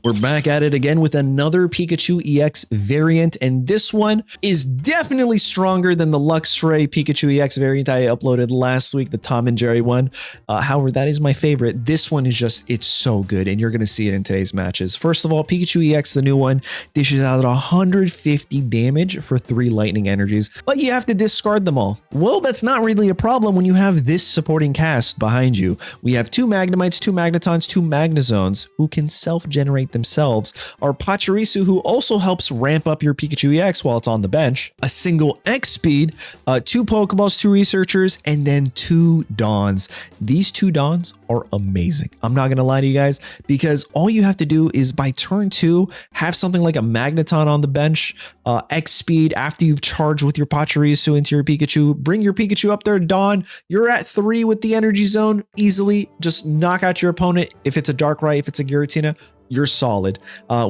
We're back at it again with another Pikachu EX variant, and this one is definitely stronger than the Luxray Pikachu EX variant I uploaded last week, the Tom and Jerry one. However, that is my favorite. This one is just, it's so good, and you're going to see it in today's matches. First of all, Pikachu EX, the new one, dishes out 150 damage for 3 lightning energies, but you have to discard them all. Well, that's not really a problem when you have this supporting cast behind you. We have 2 Magnemites, 2 Magnetons, 2 Magnezones who can self-generate themselves, our Pachirisu, who also helps ramp up your Pikachu EX while it's on the bench, a single X speed, 2 Pokeballs, 2 Researchers, and then 2 Dawns. These 2 Dawns are amazing. I'm not gonna lie to you guys, because all you have to do is by turn 2, have something like a Magneton on the bench, X speed after you've charged with your Pachirisu into your Pikachu, bring your Pikachu up there, Dawn, you're at 3 with the Energy Zone, easily just knock out your opponent. If it's a Darkrai, if it's a Giratina, you're solid.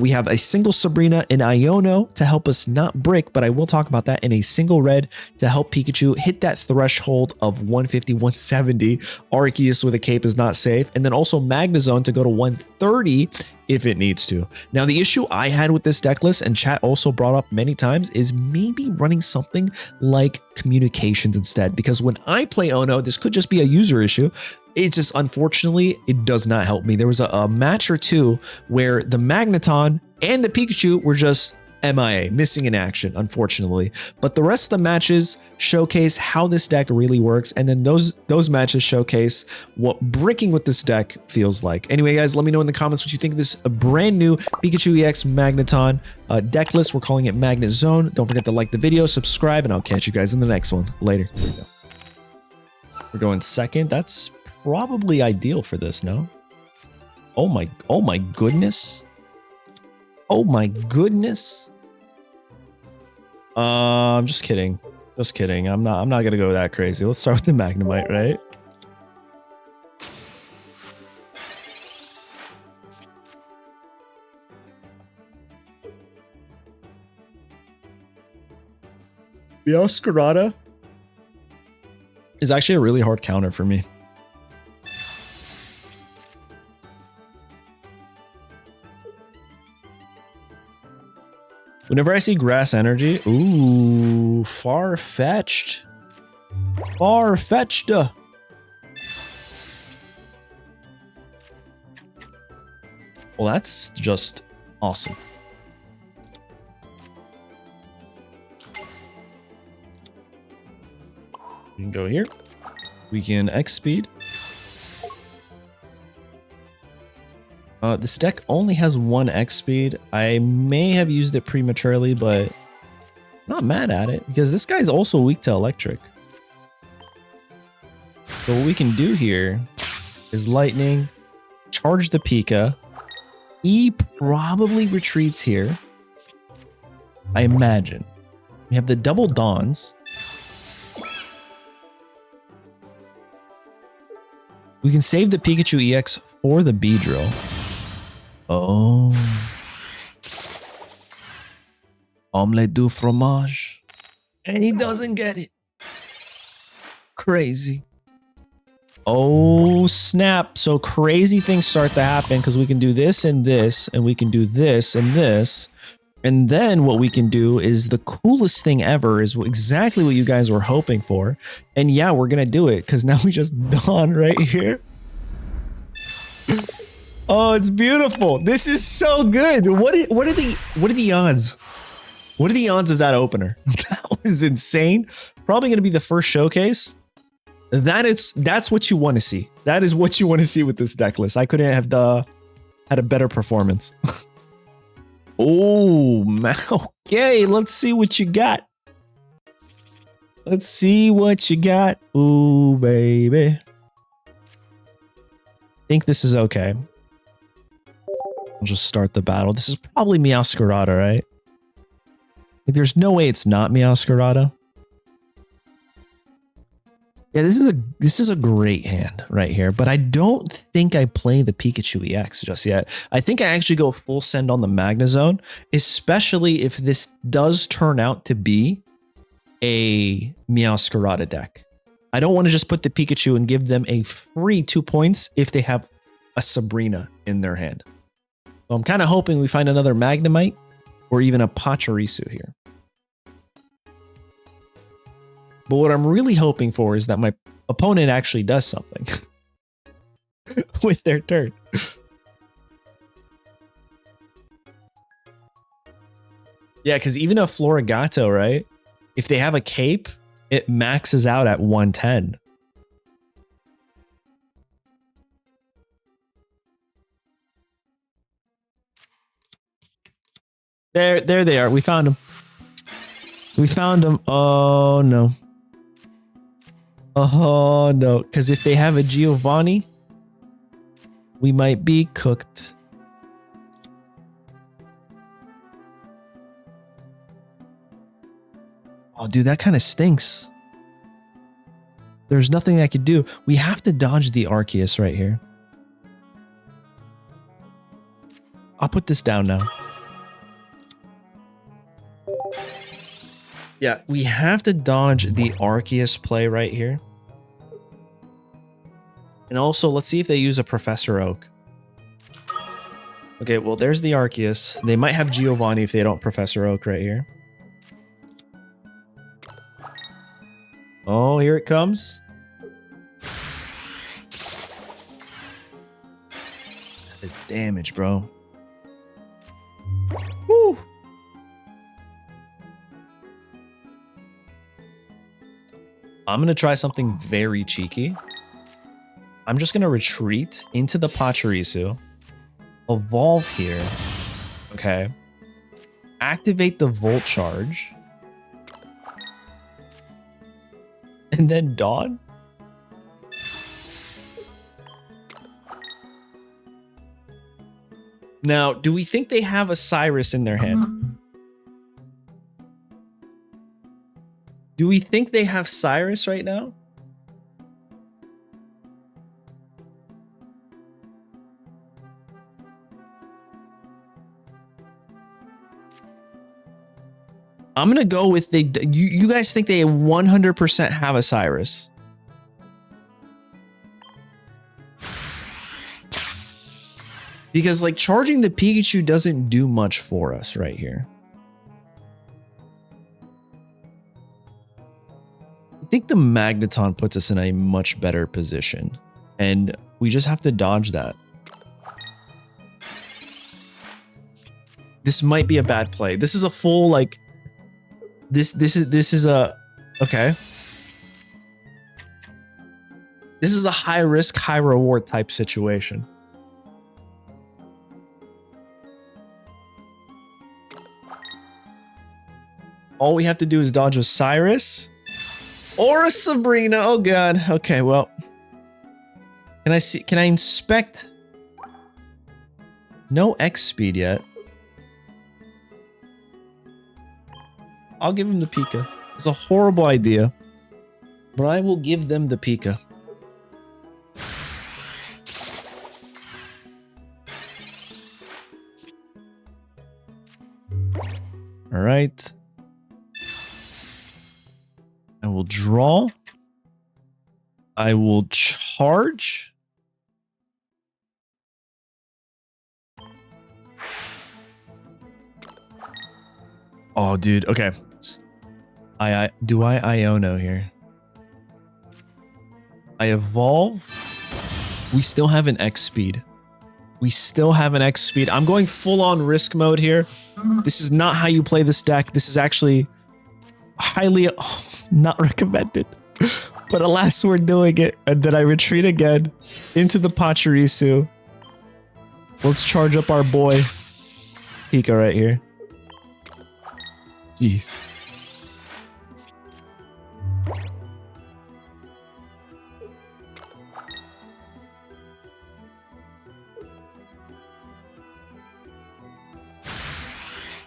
We have a single Sabrina and Iono to help us not brick, but I will talk about that, in a single red to help Pikachu hit that threshold of 150, 170. Arceus with a cape is not safe. And then also Magnezone to go to 130 if it needs to. Now, the issue I had with this deck list, and chat also brought up many times, is maybe running something like Communications instead, because when I play Ono, this could just be a user issue. It's just, unfortunately, it does not help me. There was a match or two where the Magneton and the Pikachu were just MIA, missing in action, unfortunately. But the rest of the matches showcase how this deck really works, and then those matches showcase what bricking with this deck feels like. Anyway, guys, let me know in the comments what you think of this brand new Pikachu EX Magneton deck list. We're calling it Magnet Zone. Don't forget to like the video, subscribe, and I'll catch you guys in the next one. Later. Here we go. We're going second. That's probably ideal for this, no? Oh my goodness. Oh my goodness. I'm just kidding. Just kidding. I'm not gonna go that crazy. Let's start with the Magnemite, right? The Oscarada is actually a really hard counter for me. Whenever I see grass energy, ooh, far-fetched. Far-fetched. Well, that's just awesome. We can go here. We can X speed. This deck only has 1 X speed. I may have used it prematurely, but not mad at it, because this guy's also weak to electric. So what we can do here is lightning, charge the Pika. He probably retreats here, I imagine. We have the double Dawns. We can save the Pikachu EX for the Beedrill. Oh. Omelette du fromage. And he doesn't get it. Crazy. Oh, snap. So crazy things start to happen, because we can do this and this, and we can do this and this. And then what we can do is the coolest thing ever, is exactly what you guys were hoping for. And yeah, we're going to do it, because now we just dawn right here. Oh, it's beautiful. This is so good. What are the odds? What are the odds of that opener? That was insane. Probably going to be the first showcase. That's what you want to see. That is what you want to see with this deck list. I couldn't have had a better performance. Oh, okay. Let's see what you got. Let's see what you got. Ooh, baby. I think this is okay. I'll just start the battle. This is probably Meowscarada, right? Like, there's no way it's not Meowscarada. Yeah, this is a great hand right here, but I don't think I play the Pikachu EX just yet. I think I actually go full send on the Magnezone, especially if this does turn out to be a Meowscarada deck. I don't want to just put the Pikachu and give them a free 2 points if they have a Sabrina in their hand. So I'm kind of hoping we find another Magnemite or even a Pachirisu here. But what I'm really hoping for is that my opponent actually does something with their turn. Yeah, because even a Florigato, right? If they have a cape, it maxes out at 110. There they are. We found them. We found them. Oh, no. Oh, no. Because if they have a Giovanni, we might be cooked. Oh, dude, that kind of stinks. There's nothing I could do. We have to dodge the Arceus right here. I'll put this down now. Yeah, we have to dodge the Arceus play right here. And also, let's see if they use a Professor Oak. Okay, well, there's the Arceus. They might have Giovanni if they don't Professor Oak right here. Oh, here it comes. That is damage, bro. Woo! I'm going to try something very cheeky. I'm just going to retreat into the Pachirisu. Evolve here. Okay. Activate the Volt Charge. And then Dawn? Now, do we think they have a Cyrus in their hand? Do we think they have Cyrus right now? I'm going to go with you guys think they 100% have a Cyrus? Because like charging the Pikachu doesn't do much for us right here. I think the Magneton puts us in a much better position. And we just have to dodge that. This might be a bad play. This is a full like this is a okay. This is a high risk, high reward type situation. All we have to do is dodge a Cyrus or a Sabrina. Oh god. Okay, well. Can I inspect? No X speed yet. I'll give him the Pika. It's a horrible idea, but I will give them the Pika. All right. I will draw. I will charge. Oh, dude. Okay. Do I Iono here? I evolve. We still have an X speed. We still have an X speed. I'm going full on risk mode here. This is not how you play this deck. This is actually highly not recommended. But alas, we're doing it. And then I retreat again into the Pachirisu. Let's charge up our boy Pika right here. Jeez.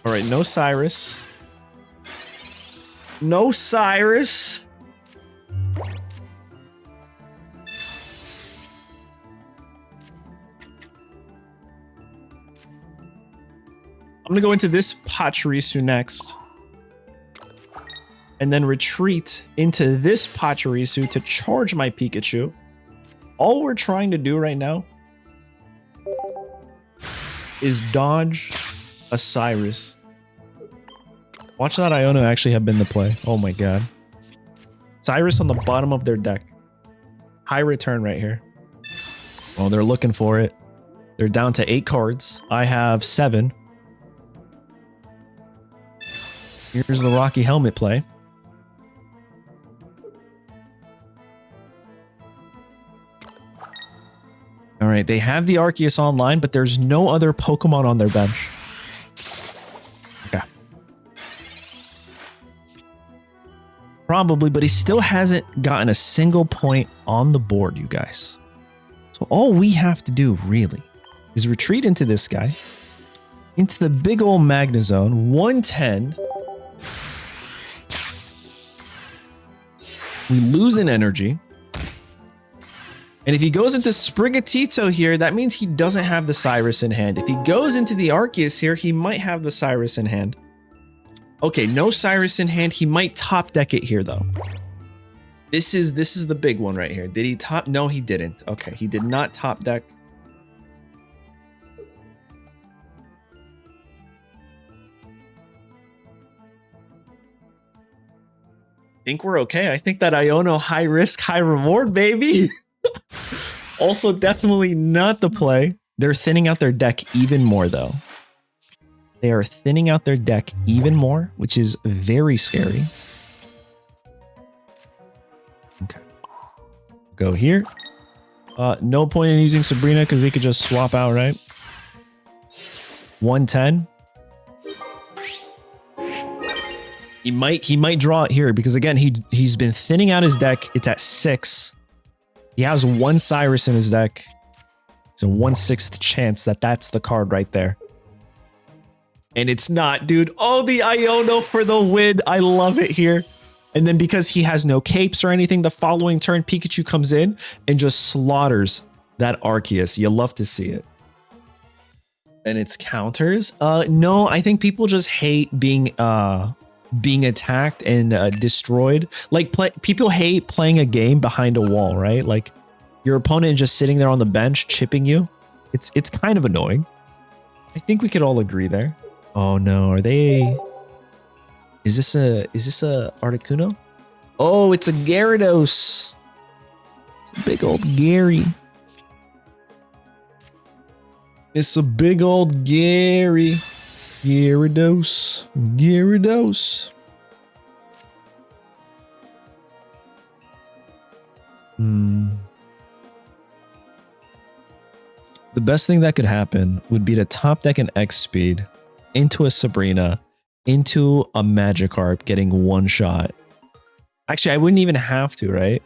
All right, no Cyrus. No Cyrus. I'm gonna go into this Pachirisu next. And then retreat into this Pachirisu to charge my Pikachu. All we're trying to do right now is dodge a Cyrus. Watch that Iono actually have been the play. Oh my god. Cyrus on the bottom of their deck. High return right here. Oh, they're looking for it. They're down to 8 cards. I have 7. Here's the Rocky Helmet play. All right, they have the Arceus online, but there's no other Pokemon on their bench. Okay. Probably, but he still hasn't gotten a single point on the board, you guys. So all we have to do, really, is retreat into this guy, into the big old Magnezone, 110. We lose an energy. And if he goes into Sprigatito here, that means he doesn't have the Cyrus in hand. If he goes into the Arceus here, he might have the Cyrus in hand. Okay, no Cyrus in hand. He might top deck it here, though. This is the big one right here. Did he top? No, he didn't. Okay, he did not top deck. I think we're okay. I think that Iono high risk, high reward, baby. Also, definitely not the play. They're thinning out their deck even more, though. They are thinning out their deck even more, which is very scary. Okay. Go here. No point in using Sabrina because they could just swap out, right? 110. He might draw it here because, again, he's been thinning out his deck. It's at 6. He has 1 Cyrus in his deck. It's a 1/6 chance that that's the card right there. And it's not, dude. Oh, the Iono for the win. I love it here. And then because he has no capes or anything, the following turn, Pikachu comes in and just slaughters that Arceus. You love to see it. And it's counters. No, I think people just hate being attacked and destroyed. Like people hate playing a game behind a wall, right? Like your opponent just sitting there on the bench chipping you. It's kind of annoying. I think we could all agree there. Oh no, are they? Is this a Articuno? Oh, it's a Gyarados. It's a big old Gary. It's a big old Gary. Gyarados. Gyarados. The best thing that could happen would be to top deck an X speed into a Sabrina, into a Magikarp, getting 1 shot. Actually, I wouldn't even have to, right?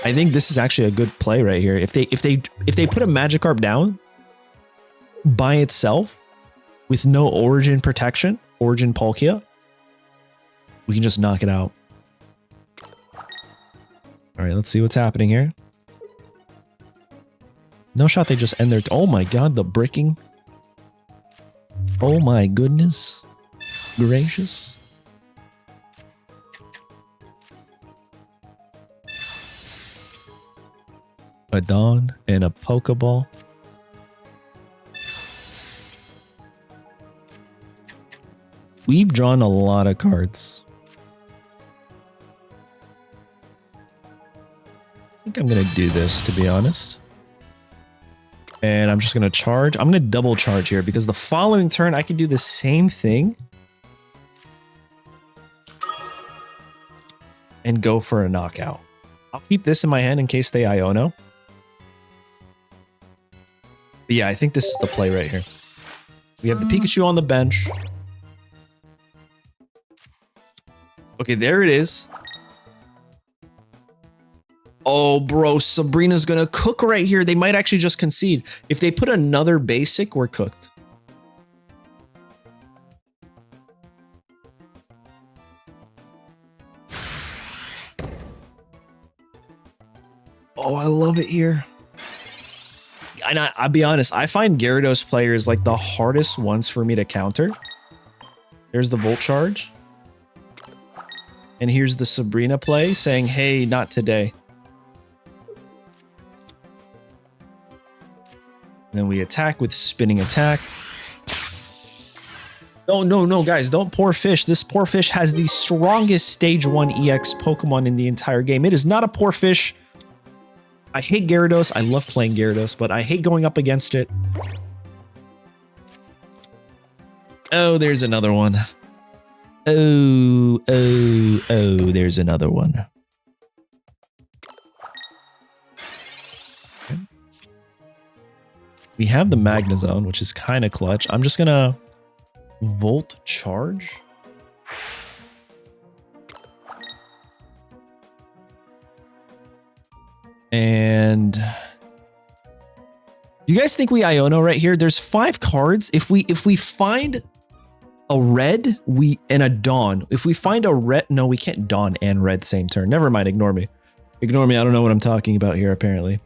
I think this is actually a good play right here. If they put a Magikarp down by itself with no Origin protection, Origin Palkia, we can just knock it out. All right, let's see what's happening here. No shot, they just end their... Oh my god, the bricking. Oh my goodness gracious. A Dawn and a Pokeball. We've drawn a lot of cards. I think I'm going to do this, to be honest. And I'm just going to charge. I'm going to double charge here because the following turn I can do the same thing and go for a knockout. I'll keep this in my hand in case they Iono. But yeah, I think this is the play right here. We have the Pikachu on the bench. Okay, there it is. Oh, bro, Sabrina's gonna cook right here. They might actually just concede. If they put another basic, we're cooked. Oh, I love it here. And I'll be honest, I find Gyarados players like the hardest ones for me to counter. There's the Volt Charge. And here's the Sabrina play saying, hey, not today. Then we attack with spinning attack. Oh, no, guys, don't poor fish. This poor fish has the strongest stage 1 EX Pokemon in the entire game. It is not a poor fish. I hate Gyarados. I love playing Gyarados, but I hate going up against it. Oh, there's another one. Oh, there's another one. Okay. We have the Magneton, which is kind of clutch. I'm just going to Volt Charge. And you guys think we Iono right here? There's 5 cards. If we find a red, and a Dawn. If we find a red, no, we can't Dawn and red same turn. Never mind, ignore me. Ignore me. I don't know what I'm talking about here apparently.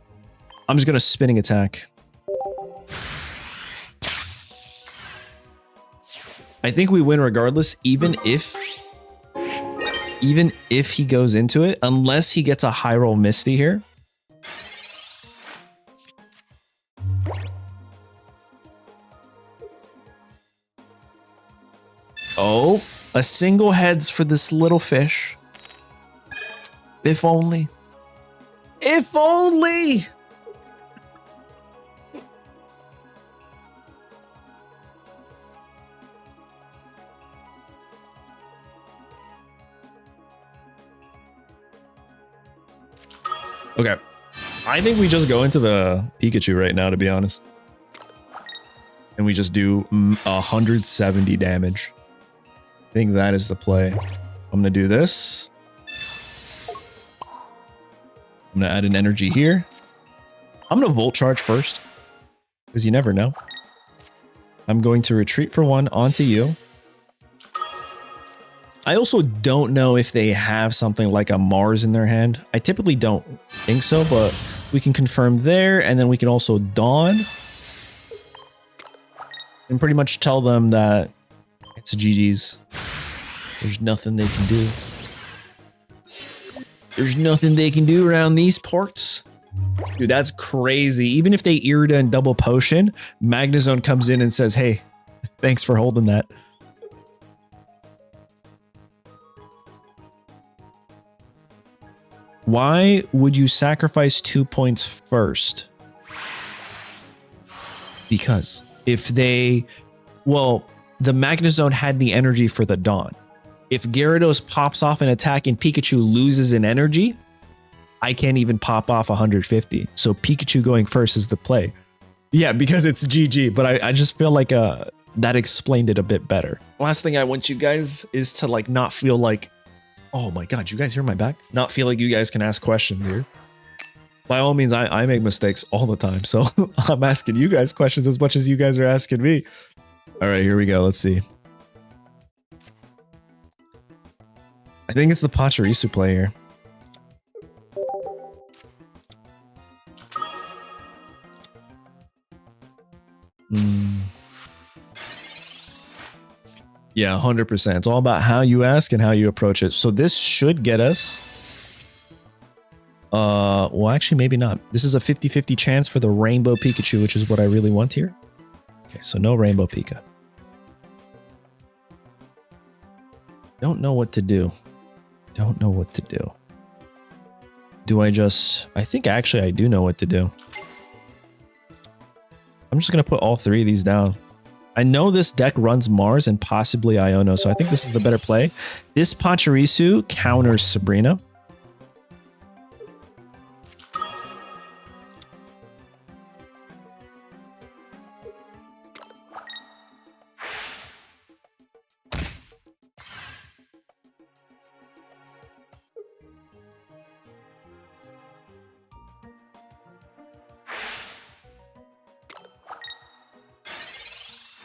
I'm just gonna spinning attack. I think we win regardless, even if he goes into it, unless he gets a high roll Misty here. Oh, a single heads for this little fish. If only. If only! Okay. I think we just go into the Pikachu right now, to be honest. And we just do 170 damage. I think that is the play. I'm going to do this. I'm going to add an energy here. I'm going to Volt Charge first, because you never know. I'm going to retreat for 1 onto you. I also don't know if they have something like a Mars in their hand. I typically don't think so, but we can confirm there, and then we can also Dawn. And pretty much tell them that it's GG's. There's nothing they can do. There's nothing they can do around these parts. Dude, that's crazy. Even if they Irida and double potion, Magneton comes in and says, hey, thanks for holding that. Why would you sacrifice 2 points first? Because if they, well, the Magneton had the energy for the Dawn. If Gyarados pops off an attack and Pikachu loses an energy, I can't even pop off 150. So Pikachu going first is the play. Yeah, because it's GG, but I just feel like that explained it a bit better. Last thing I want you guys is to like not feel like, oh my God, you guys hear my back? Not feel like you guys can ask questions here. By all means, I make mistakes all the time. So I'm asking you guys questions as much as you guys are asking me. All right, here we go. Let's see. I think it's the Pachirisu play here. Yeah, 100%. It's all about how you ask and how you approach it. So this should get us... well, actually, maybe not. This is a 50-50 chance for the Rainbow Pikachu, which is what I really want here. Okay, so no Rainbow Pika. Don't know what to do. Don't know what to do. Do I just... I think actually I do know what to do. I'm just going to put all 3 of these down. I know this deck runs Mars and possibly Iono, so I think this is the better play. This Pachirisu counters Sabrina.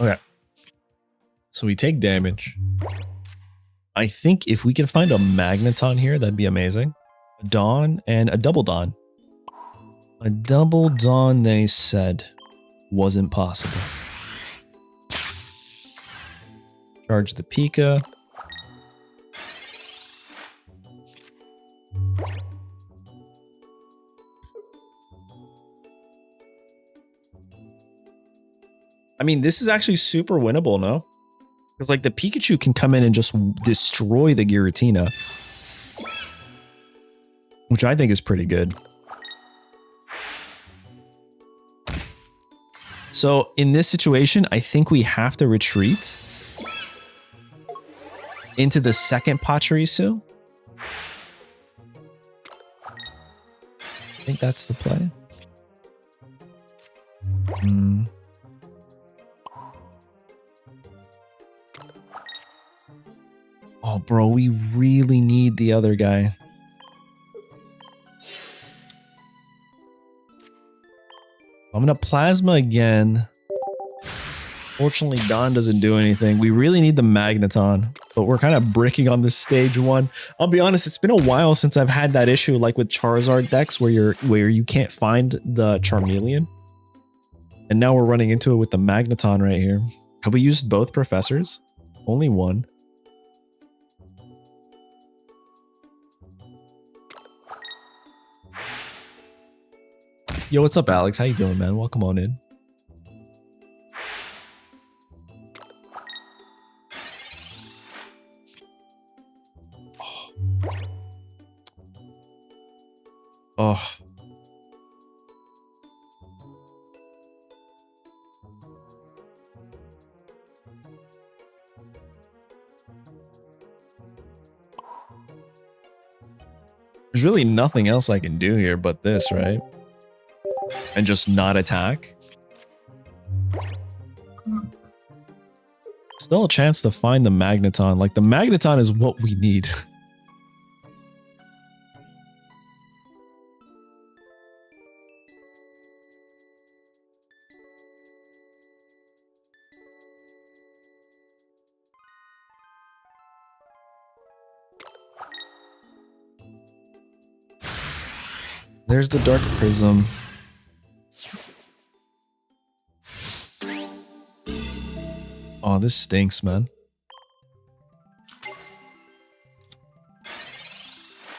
Okay. So we take damage. I think if we can find a Magneton here, that'd be amazing. A Dawn and a double Dawn. A double Dawn, they said, wasn't possible. Charge the Pika. I mean, this is actually super winnable, no? Because like the Pikachu can come in and just destroy the Giratina, which I think is pretty good. So in this situation, I think we have to retreat into the second Pachirisu. I think that's the play. Oh, bro, we really need the other guy. I'm gonna Plasma again. Fortunately, Dawn doesn't do anything. We really need the Magneton, but we're kind of bricking on this stage 1. I'll be honest, it's been a while since I've had that issue like with Charizard decks where you can't find the Charmeleon. And now we're running into it with the Magneton right here. Have we used both professors? Only one. Yo, what's up, Alex? How you doing, man? Welcome on in. Oh. There's really nothing else I can do here but this, right? And just not attack. Still a chance to find the Magneton. Like, the Magneton is what we need. There's the Dark Prism. Oh, this stinks, man.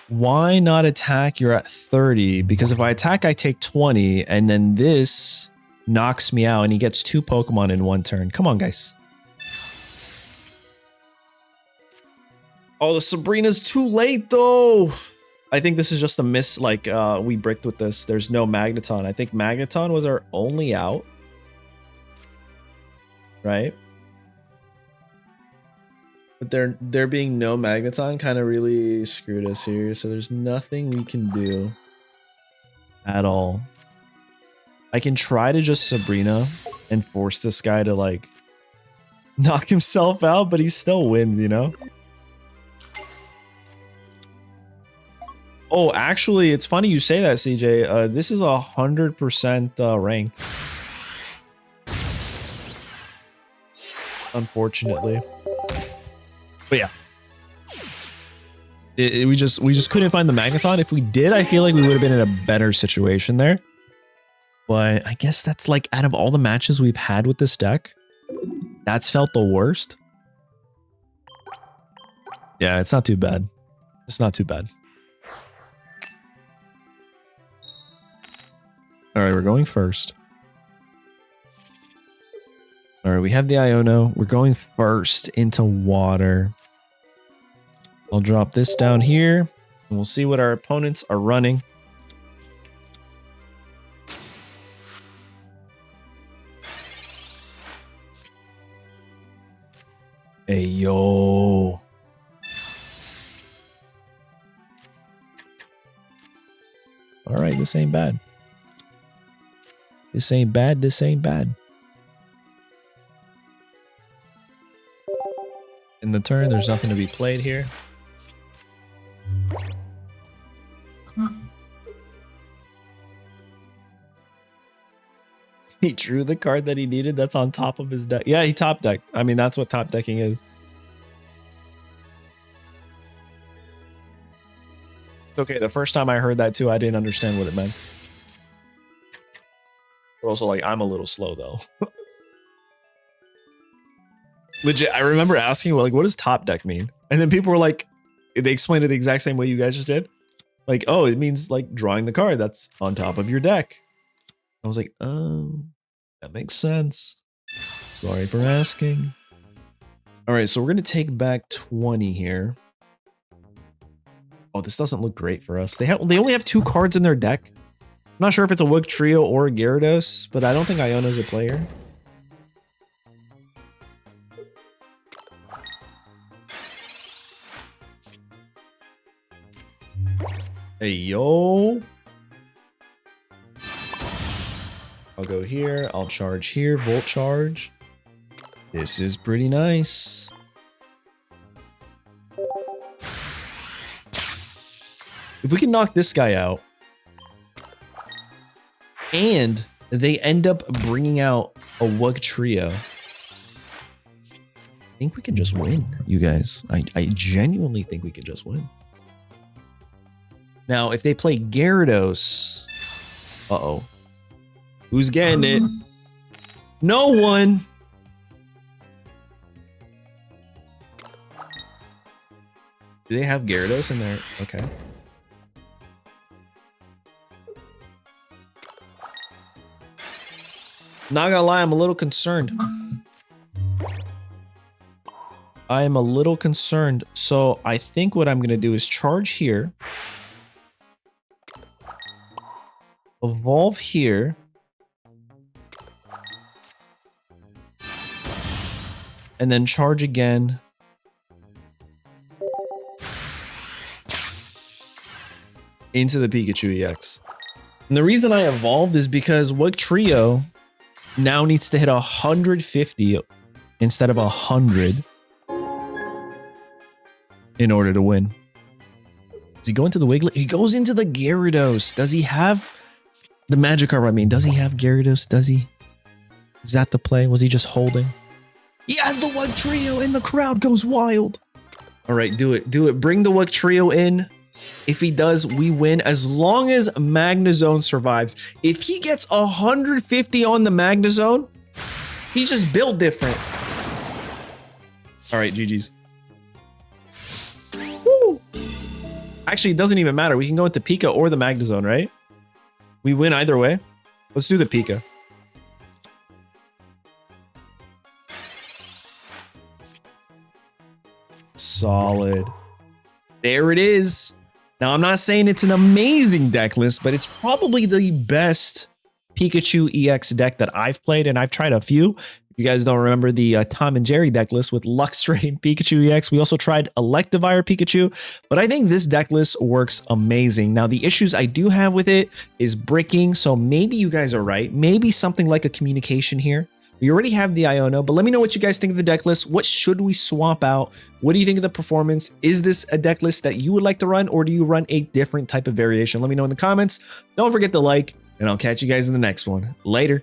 Why not attack? You're at 30. Because if I attack, I take 20. And then this knocks me out. And he gets 2 Pokemon in 1 turn. Come on, guys. Oh, the Sabrina's too late, though. I think this is just a miss. Like, we bricked with this. There's no Magneton. I think Magneton was our only out. Right? But there being no Magneton kind of really screwed us here. So there's nothing we can do at all. I can try to just Sabrina and force this guy to like knock himself out, but he still wins, you know? Oh, actually, it's funny you say that, CJ. This is 100% ranked. Unfortunately. But yeah. We just couldn't find the Magneton. If we did, I feel like we would have been in a better situation there. But I guess that's like out of all the matches we've had with this deck, that's felt the worst. Yeah, it's not too bad. It's not too bad. All right, we're going first. All right, we have the Iono. We're going first into water. I'll drop this down here, and we'll see what our opponents are running. Hey, yo. All right, this ain't bad. This ain't bad. This ain't bad. In the turn, there's nothing to be played here. He drew the card that he needed. That's on top of his deck. Yeah, he top decked. I mean, that's what top decking is. Okay, the first time I heard that too, I didn't understand what it meant. But also, like, I'm a little slow though. Legit, I remember asking, like, what does top deck mean? And then people were like, they explained it the exact same way you guys just did. Like, oh, it means like drawing the card that's on top of your deck. I was like, oh, that makes sense. Sorry for asking. All right, so we're going to take back 20 here. Oh, this doesn't look great for us. They only have 2 cards in their deck. I'm not sure if it's a Wook Trio or a Gyarados, but I don't think Iono's a player. Hey, yo. I'll go here. I'll charge here. Volt charge. This is pretty nice. If we can knock this guy out, and they end up bringing out a Wook Trio, I think we can just win, you guys. I genuinely think we can just win. Now, if they play Gyarados, uh-oh. Who's getting it? No one. Do they have Gyarados in there? Okay. Not gonna lie, I'm a little concerned. I am a little concerned. So I think what I'm gonna do is charge here. Evolve here. And then charge again. Into the Pikachu EX. And the reason I evolved is because Wook Trio now needs to hit 150 instead of 100 in order to win. Does he go into the Wiggly? He goes into the Gyarados. Does he have the Magikarp? I mean, does he have Gyarados? Does he? Is that the play? Was he just holding? He has the Wook Trio and the crowd goes wild. All right, do it. Do it. Bring the Wook Trio in. If he does, we win as long as Magnezone survives. If he gets 150 on the Magnezone, he's just built different. All right, GG's. Woo. Actually, it doesn't even matter. We can go into Pika or the Magnezone, right? We win either way. Let's do the Pika. Solid. There it is. Now, I'm not saying it's an amazing deck list, but it's probably the best Pikachu EX deck that I've played, and I've tried a few. If you guys don't remember the Tom and Jerry deck list with Luxray and Pikachu EX, we also tried Electivire Pikachu, but I think this deck list works amazing. Now, the issues I do have with it is bricking, so maybe you guys are right. Maybe something like a communication here. We already have the Iono, but let me know what you guys think of the deck list. What should we swap out? What do you think of the performance? Is this a deck list that you would like to run, or do you run a different type of variation? Let me know in the comments. Don't forget to like, and I'll catch you guys in the next one. Later.